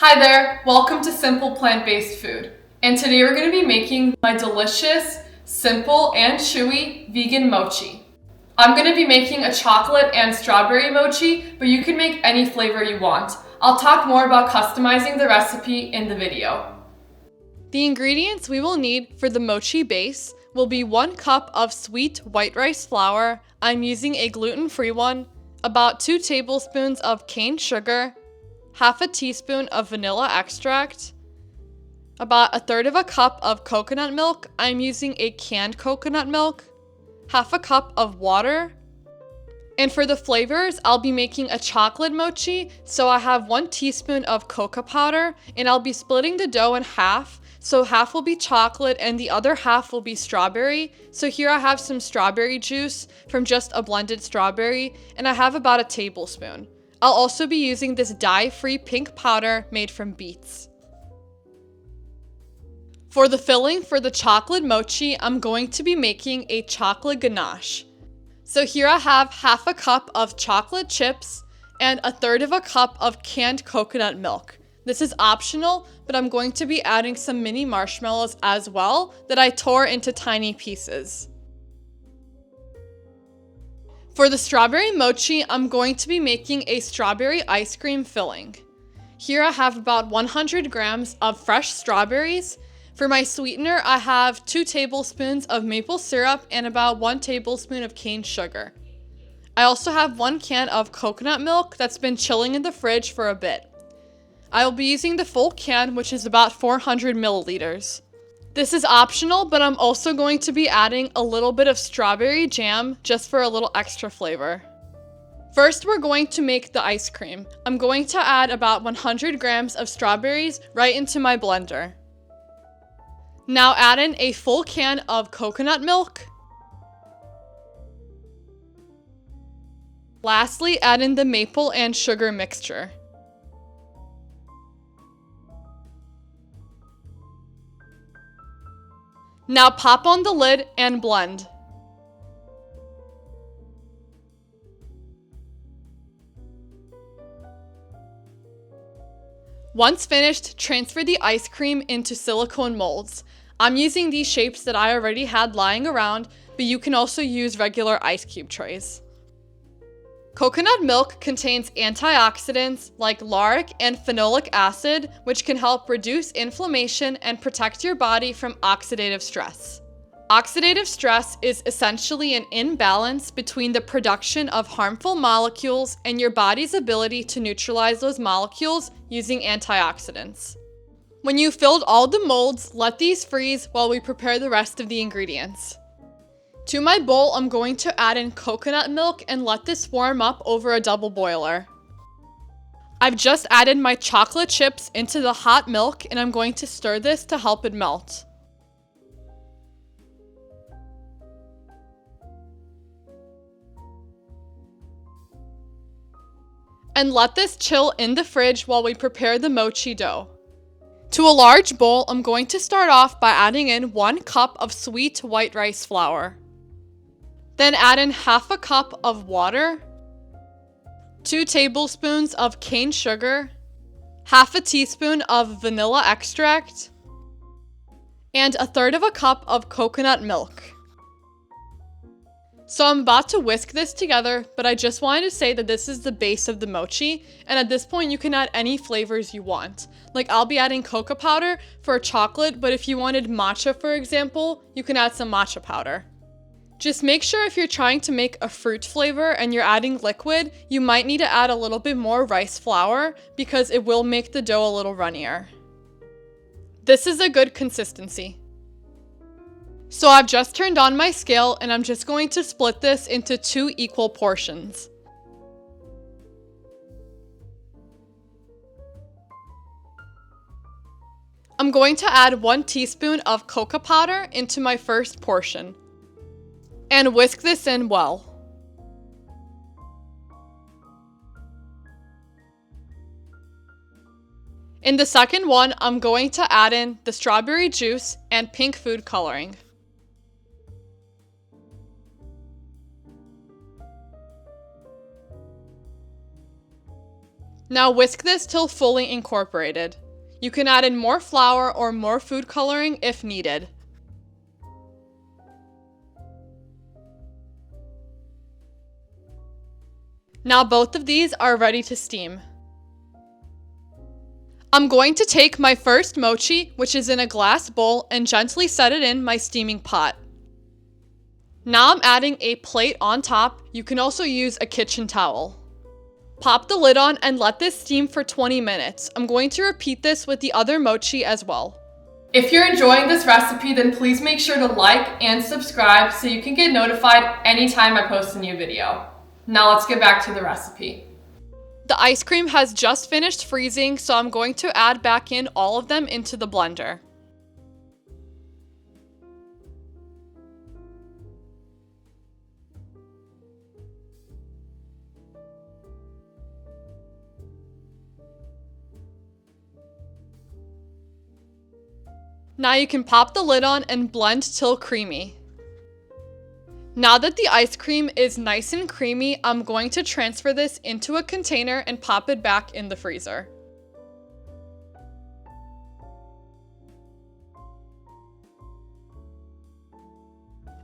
Hi there, welcome to Simple Plant-Based Food. And today we're going to be making my delicious, simple, and chewy vegan mochi. I'm going to be making a chocolate and strawberry mochi, but you can make any flavor you want. I'll talk more about customizing the recipe in the video. The ingredients we will need for the mochi base will be 1 cup of sweet white rice flour. I'm using a gluten-free one, about 2 tablespoons of cane sugar, half a teaspoon of vanilla extract, about 1/3 cup of coconut milk. I'm using a canned coconut milk, half a cup of water. And for the flavors, I'll be making a chocolate mochi, so I have 1 teaspoon of cocoa powder, and I'll be splitting the dough in half, so half will be chocolate and the other half will be strawberry. So here I have some strawberry juice from just a blended strawberry, and I have about a tablespoon. I'll also be using this dye-free pink powder made from beets. For the filling for the chocolate mochi, I'm going to be making a chocolate ganache. So here I have half a cup of chocolate chips and 1/3 cup of canned coconut milk. This is optional, but I'm going to be adding some mini marshmallows as well that I tore into tiny pieces. For the strawberry mochi, I'm going to be making a strawberry ice cream filling. Here I have about 100 grams of fresh strawberries. For my sweetener, I have 2 tablespoons of maple syrup and about 1 tablespoon of cane sugar. I also have 1 can of coconut milk that's been chilling in the fridge for a bit. I will be using the full can, which is about 400 milliliters. This is optional, but I'm also going to be adding a little bit of strawberry jam just for a little extra flavor. First, we're going to make the ice cream. I'm going to add about 100 grams of strawberries right into my blender. Now add in a full can of coconut milk. Lastly, add in the maple and sugar mixture. Now pop on the lid and blend. Once finished, transfer the ice cream into silicone molds. I'm using these shapes that I already had lying around, but you can also use regular ice cube trays. Coconut milk contains antioxidants like lauric and phenolic acid, which can help reduce inflammation and protect your body from oxidative stress. Oxidative stress is essentially an imbalance between the production of harmful molecules and your body's ability to neutralize those molecules using antioxidants. When you've filled all the molds, let these freeze while we prepare the rest of the ingredients. To my bowl, I'm going to add in coconut milk and let this warm up over a double boiler. I've just added my chocolate chips into the hot milk, and I'm going to stir this to help it melt. And let this chill in the fridge while we prepare the mochi dough. To a large bowl, I'm going to start off by adding in 1 cup of sweet white rice flour. Then add in half a cup of water, 2 tablespoons of cane sugar, half a teaspoon of vanilla extract, and 1/3 cup of coconut milk. So I'm about to whisk this together, but I just wanted to say that this is the base of the mochi, and at this point you can add any flavors you want. Like I'll be adding cocoa powder for chocolate, but if you wanted matcha, for example, you can add some matcha powder. Just make sure if you're trying to make a fruit flavor and you're adding liquid, you might need to add a little bit more rice flour because it will make the dough a little runnier. This is a good consistency. So I've just turned on my scale and I'm just going to split this into 2 equal portions. I'm going to add 1 teaspoon of cocoa powder into my first portion and whisk this in well. In the second one, I'm going to add in the strawberry juice and pink food coloring. Now whisk this till fully incorporated. You can add in more flour or more food coloring if needed. Now both of these are ready to steam. I'm going to take my first mochi, which is in a glass bowl, and gently set it in my steaming pot. Now I'm adding a plate on top. You can also use a kitchen towel. Pop the lid on and let this steam for 20 minutes. I'm going to repeat this with the other mochi as well. If you're enjoying this recipe, then please make sure to like and subscribe so you can get notified anytime I post a new video. Now let's get back to the recipe. The ice cream has just finished freezing, so I'm going to add back in all of them into the blender. Now you can pop the lid on and blend till creamy. Now that the ice cream is nice and creamy, I'm going to transfer this into a container and pop it back in the freezer.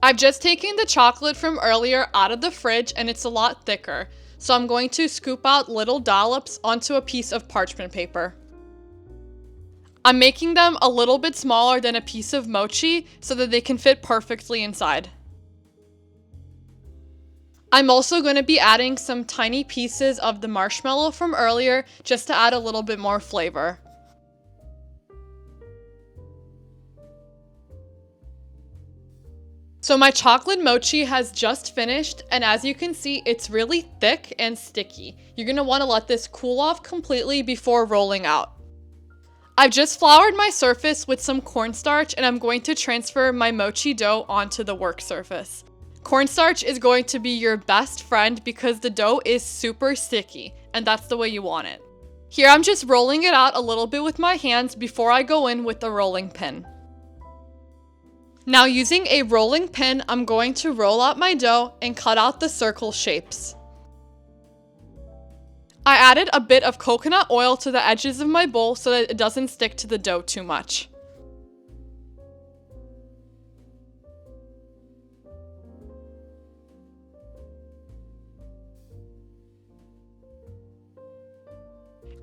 I've just taken the chocolate from earlier out of the fridge and it's a lot thicker, so I'm going to scoop out little dollops onto a piece of parchment paper. I'm making them a little bit smaller than a piece of mochi so that they can fit perfectly inside. I'm also going to be adding some tiny pieces of the marshmallow from earlier just to add a little bit more flavor. So my chocolate mochi has just finished, and as you can see, it's really thick and sticky. You're going to want to let this cool off completely before rolling out. I've just floured my surface with some cornstarch, and I'm going to transfer my mochi dough onto the work surface. Cornstarch is going to be your best friend because the dough is super sticky, and that's the way you want it. Here I'm just rolling it out a little bit with my hands before I go in with the rolling pin. Now using a rolling pin, I'm going to roll out my dough and cut out the circle shapes. I added a bit of coconut oil to the edges of my bowl so that it doesn't stick to the dough too much.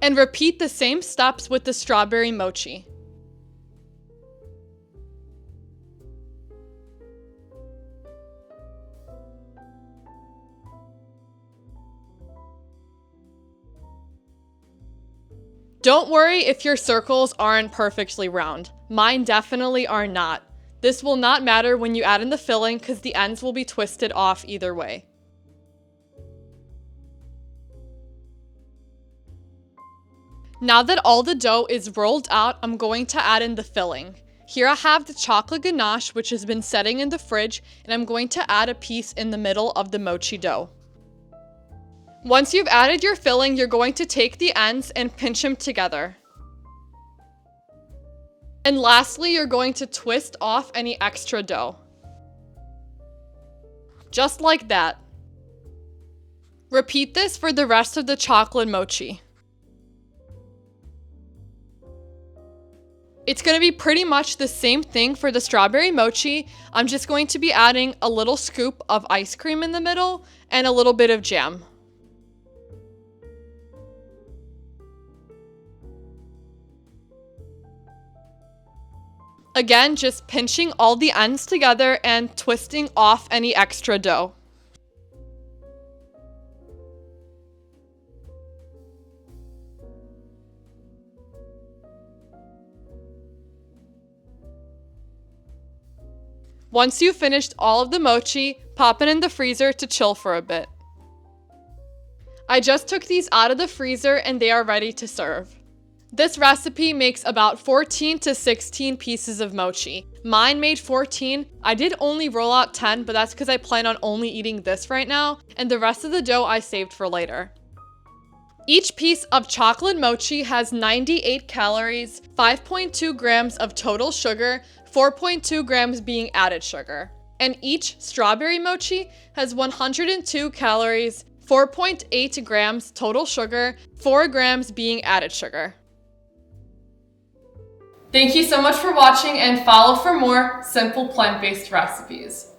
And repeat the same steps with the strawberry mochi. Don't worry if your circles aren't perfectly round. Mine definitely are not. This will not matter when you add in the filling because the ends will be twisted off either way. Now that all the dough is rolled out, I'm going to add in the filling. Here I have the chocolate ganache, which has been setting in the fridge, and I'm going to add a piece in the middle of the mochi dough. Once you've added your filling, you're going to take the ends and pinch them together. And lastly, you're going to twist off any extra dough. Just like that. Repeat this for the rest of the chocolate mochi. It's going to be pretty much the same thing for the strawberry mochi. I'm just going to be adding a little scoop of ice cream in the middle and a little bit of jam. Again, just pinching all the ends together and twisting off any extra dough. Once you've finished all of the mochi, pop it in the freezer to chill for a bit. I just took these out of the freezer and they are ready to serve. This recipe makes about 14 to 16 pieces of mochi. Mine made 14. I did only roll out 10, but that's because I plan on only eating this right now, and the rest of the dough I saved for later. Each piece of chocolate mochi has 98 calories, 5.2 grams of total sugar, 4.2 grams being added sugar. And each strawberry mochi has 102 calories, 4.8 grams total sugar, 4 grams being added sugar. Thank you so much for watching, and follow for more simple plant-based recipes.